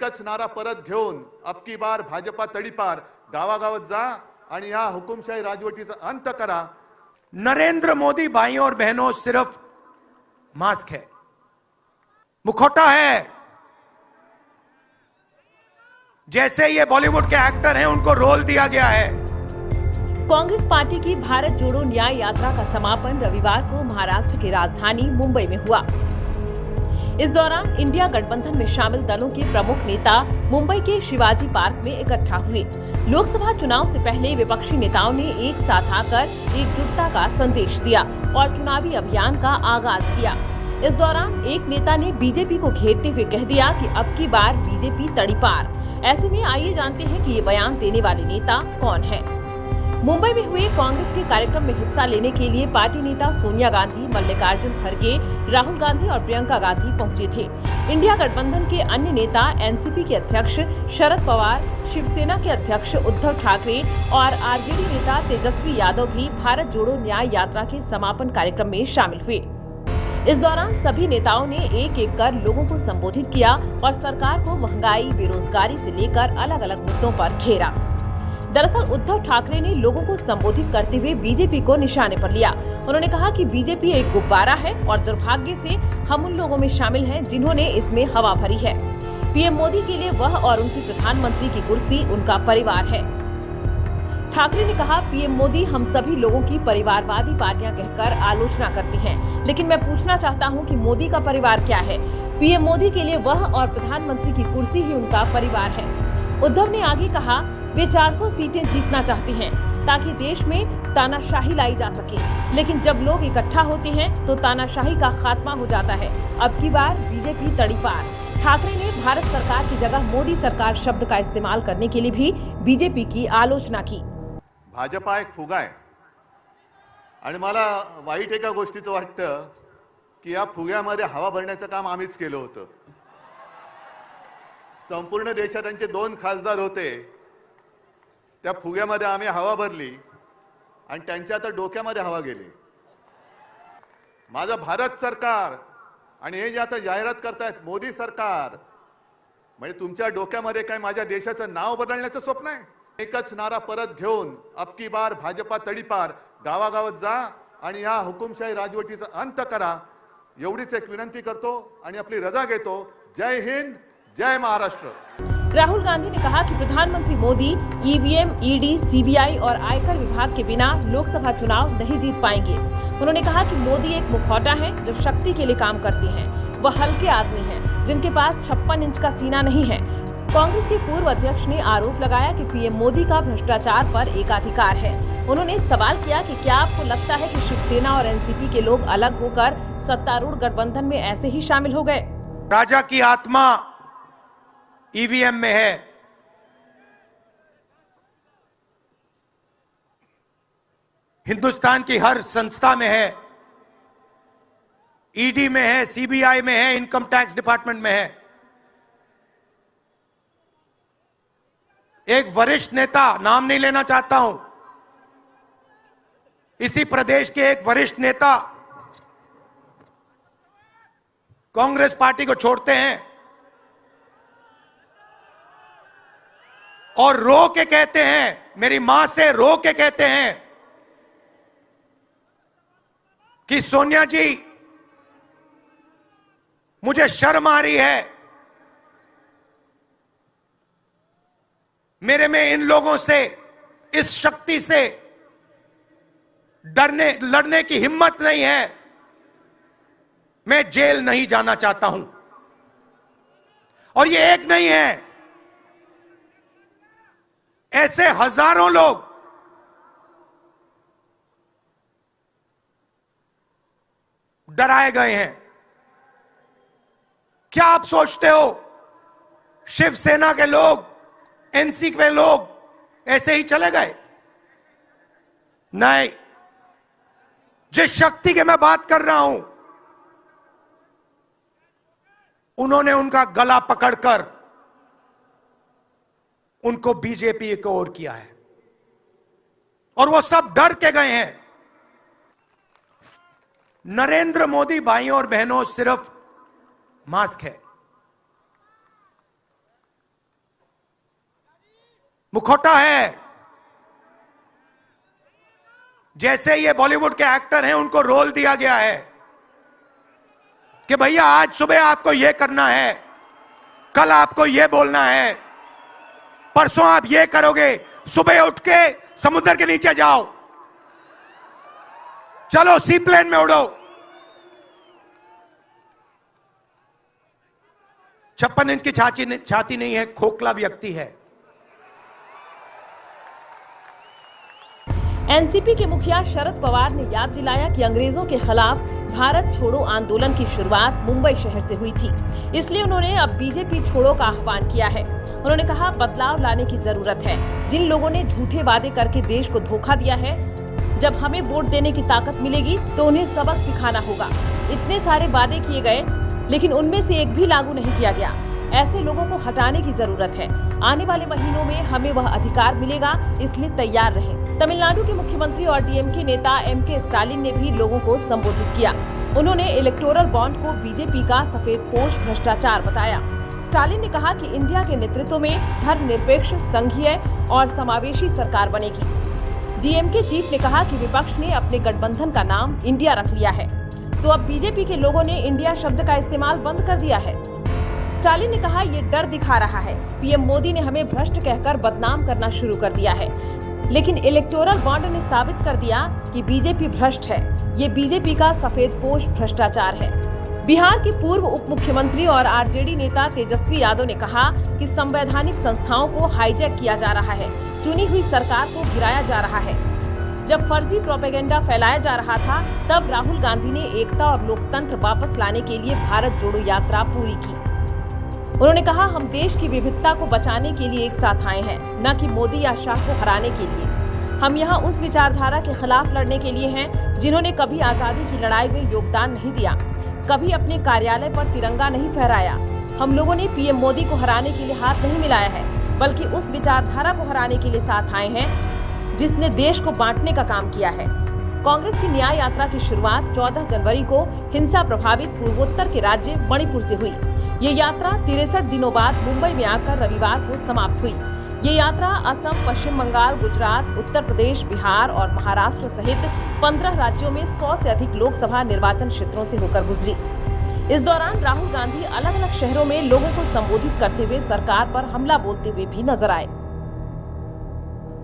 एकच नारा परत घेऊन अब की बार भाजपा तडीपार गावागावात जा आणि या हुकुमशाही राजवटीचा अंत करा। नरेंद्र मोदी भाइयों और बहनों सिर्फ मास्क है, मुखौटा है। जैसे ये बॉलीवुड के एक्टर हैं उनको रोल दिया गया है। कांग्रेस पार्टी की भारत जोड़ो न्याय यात्रा का समापन रविवार को महाराष्ट्र की राजधानी मुंबई में हुआ। इस दौरान इंडिया गठबंधन में शामिल दलों के प्रमुख नेता मुंबई के शिवाजी पार्क में इकट्ठा हुए। लोकसभा चुनाव से पहले विपक्षी नेताओं ने एक साथ आकर एकजुटता का संदेश दिया और चुनावी अभियान का आगाज किया। इस दौरान एक नेता ने बीजेपी को घेरते हुए कह दिया कि अब की बार बीजेपी तड़ीपार। ऐसे में आइए जानते हैं कि ये बयान देने वाले नेता कौन है। मुंबई में हुए कांग्रेस के कार्यक्रम में हिस्सा लेने के लिए पार्टी नेता सोनिया गांधी, मल्लिकार्जुन खड़गे, राहुल गांधी और प्रियंका गांधी पहुंचे थे। इंडिया गठबंधन के अन्य नेता एनसीपी के अध्यक्ष शरद पवार, शिवसेना के अध्यक्ष उद्धव ठाकरे और आरजेडी नेता तेजस्वी यादव भी भारत जोड़ो न्याय यात्रा के समापन कार्यक्रम में शामिल हुए। इस दौरान सभी नेताओं ने एक एक कर लोगों को संबोधित किया और सरकार को महंगाई, बेरोजगारी से लेकर अलग अलग मुद्दों पर घेरा। दरअसल उद्धव ठाकरे ने लोगों को संबोधित करते हुए बीजेपी को निशाने पर लिया। उन्होंने कहा कि बीजेपी एक गुब्बारा है और दुर्भाग्य से हम उन लोगों में शामिल हैं जिन्होंने इसमें हवा भरी है। पीएम मोदी के लिए वह और उनकी प्रधानमंत्री की कुर्सी उनका परिवार है। ठाकरे ने कहा, पीएम मोदी हम सभी लोगों की परिवारवादी पार्टियां कहकर आलोचना करती हैं, लेकिन मैं पूछना चाहता हूं कि मोदी का परिवार क्या है। पीएम मोदी के लिए वह और प्रधानमंत्री की कुर्सी ही उनका परिवार है। उद्धव ने आगे कहा, वे 400 सीटें जीतना चाहते हैं ताकि देश में तानाशाही लाई जा सके, लेकिन जब लोग इकट्ठा होते हैं तो तानाशाही का खात्मा हो जाता है। अब की बार बीजेपी तड़ीपार। ठाकरे ने भारत सरकार की जगह मोदी सरकार शब्द का इस्तेमाल करने के लिए भी बीजेपी की आलोचना की। भाजपा एक फुगा आहे आणि मला वाईट एका गोष्टीचं वाटतं की या फुग्यामध्ये हवा भरण्याचं काम आम्हीच केलं होतं। संपूर्ण देशात त्यांचे 2 खासदार होते, त्या फुग्यामध्ये आम्ही हवा भरली आणि त्यांच्या आता डोक्यामध्ये हवा गेली। माझं भारत सरकार आणि हे जे आता जाहिरात करतायत मोदी सरकार, म्हणजे तुमच्या डोक्यामध्ये काय माझ्या देशाचं नाव बदलण्याचं स्वप्न आहे? एकच नारा परत घेऊन अब की बार भाजपा तडीपार गावागावात जा आणि या हुकुमशाही राजवटीचा अंत करा, एवढीच एक विनंती करतो आणि आपली रजा घेतो। जय हिंद, जय महाराष्ट्र। राहुल गांधी ने कहा कि प्रधानमंत्री मोदी ईवीएम, ईडी, सीबीआई और आयकर विभाग के बिना लोकसभा चुनाव नहीं जीत पाएंगे। उन्होंने कहा कि मोदी एक मुखौटा है जो शक्ति के लिए काम करते हैं। वह हल्के आदमी हैं जिनके पास 56 इंच का सीना नहीं है। कांग्रेस के पूर्व अध्यक्ष ने आरोप लगाया कि पीएम मोदी का भ्रष्टाचार पर एकाधिकार है। उन्होंने सवाल किया कि क्या आपको लगता है कि शिवसेना और एनसीपी के लोग अलग होकर सत्तारूढ़ गठबंधन में ऐसे ही शामिल हो गए? राजा की आत्मा ईवीएम में है। हिंदुस्तान की हर संस्था में है, ईडी में है, सीबीआई में है, इनकम टैक्स डिपार्टमेंट में है। एक वरिष्ठ नेता, नाम नहीं लेना चाहता हूं, इसी प्रदेश के एक वरिष्ठ नेता कांग्रेस पार्टी को छोड़ते हैं और रो के कहते हैं, मेरी मां से रो के कहते हैं कि सोनिया जी मुझे शर्म आ रही है, मेरे में इन लोगों से, इस शक्ति से लड़ने की हिम्मत नहीं है, मैं जेल नहीं जाना चाहता हूं। और ये एक नहीं है, ऐसे हजारों लोग डराए गए हैं। क्या आप सोचते हो शिवसेना के लोग, एनसी के लोग ऐसे ही चले गए? नहीं, जिस शक्ति की मैं बात कर रहा हूं, उन्होंने उनका गला पकड़कर उनको बीजेपी की ओर किया है और वो सब डर के गए हैं। नरेंद्र मोदी भाइयों और बहनों सिर्फ मास्क है, मुखौटा है। जैसे ये बॉलीवुड के एक्टर हैं, उनको रोल दिया गया है कि भैया आज सुबह आपको यह करना है, कल आपको यह बोलना है, परसों आप यह करोगे, सुबह उठ के समुद्र के नीचे जाओ, चलो सी प्लेन में उड़ो। 56 इंच की छाती नहीं है, खोखला व्यक्ति है। एनसीपी के मुखिया शरद पवार ने याद दिलाया कि अंग्रेजों के खिलाफ भारत छोड़ो आंदोलन की शुरुआत मुंबई शहर से हुई थी, इसलिए उन्होंने अब बीजेपी छोड़ो का आह्वान किया है। उन्होंने कहा, बदलाव लाने की जरूरत है। जिन लोगों ने झूठे वादे करके देश को धोखा दिया है, जब हमें वोट देने की ताकत मिलेगी तो उन्हें सबक सिखाना होगा। इतने सारे वादे किए गए, लेकिन उनमें से एक भी लागू नहीं किया गया। ऐसे लोगों को हटाने की जरूरत है। आने वाले महीनों में हमें वह अधिकार मिलेगा, इसलिए तैयार रहें। तमिलनाडु के मुख्यमंत्री और डीएमके नेता एमके स्टालिन ने भी लोगों को संबोधित किया। उन्होंने इलेक्टोरल बॉन्ड को बीजेपी का सफेदपोश भ्रष्टाचार बताया। स्टालिन ने कहा कि इंडिया के नेतृत्व में धर्मनिरपेक्ष, संघीय और समावेशी सरकार बनेगी। डीएमके चीफ ने कहा कि विपक्ष ने अपने गठबंधन का नाम इंडिया रख लिया है, तो अब बीजेपी के लोगों ने इंडिया शब्द का इस्तेमाल बंद कर दिया है। स्टालिन ने कहा, ये डर दिखा रहा है। पीएम मोदी ने हमें भ्रष्ट कहकर बदनाम करना शुरू कर दिया है, लेकिन इलेक्टोरल बॉन्ड ने साबित कर दिया कि बीजेपी भ्रष्ट है। ये बीजेपी का सफेदपोश भ्रष्टाचार है। बिहार के पूर्व उप मुख्यमंत्री और आरजेडी नेता तेजस्वी यादव ने कहा कि संवैधानिक संस्थाओं को हाईजैक किया जा रहा है, चुनी हुई सरकार को गिराया जा रहा है। जब फर्जी प्रोपेगेंडा फैलाया जा रहा था, तब राहुल गांधी ने एकता और लोकतंत्र वापस लाने के लिए भारत जोड़ो यात्रा पूरी की। उन्होंने कहा, हम देश की विविधता को बचाने के लिए एक साथ आए हैं, न कि मोदी या शाह को हराने के लिए। हम यहाँ उस विचारधारा के खिलाफ लड़ने के लिए हैं जिन्होंने कभी आजादी की लड़ाई में योगदान नहीं दिया, कभी अपने कार्यालय पर तिरंगा नहीं फहराया। हम लोगों ने पीएम मोदी को हराने के लिए हाथ नहीं मिलाया है, बल्कि उस विचारधारा को हराने के लिए साथ आए हैं जिसने देश को बांटने का काम किया है। कांग्रेस की न्याय यात्रा की शुरुआत 14 जनवरी को हिंसा प्रभावित पूर्वोत्तर के राज्य मणिपुर से हुई। ये यात्रा 63 दिनों बाद मुंबई में आकर रविवार को समाप्त हुई। ये यात्रा असम, पश्चिम बंगाल, गुजरात, उत्तर प्रदेश, बिहार और महाराष्ट्र सहित 15 राज्यों में 100 से अधिक लोकसभा निर्वाचन क्षेत्रों से होकर गुजरी। इस दौरान राहुल गांधी अलग अलग शहरों में लोगों को संबोधित करते हुए सरकार पर हमला बोलते हुए भी नजर आए।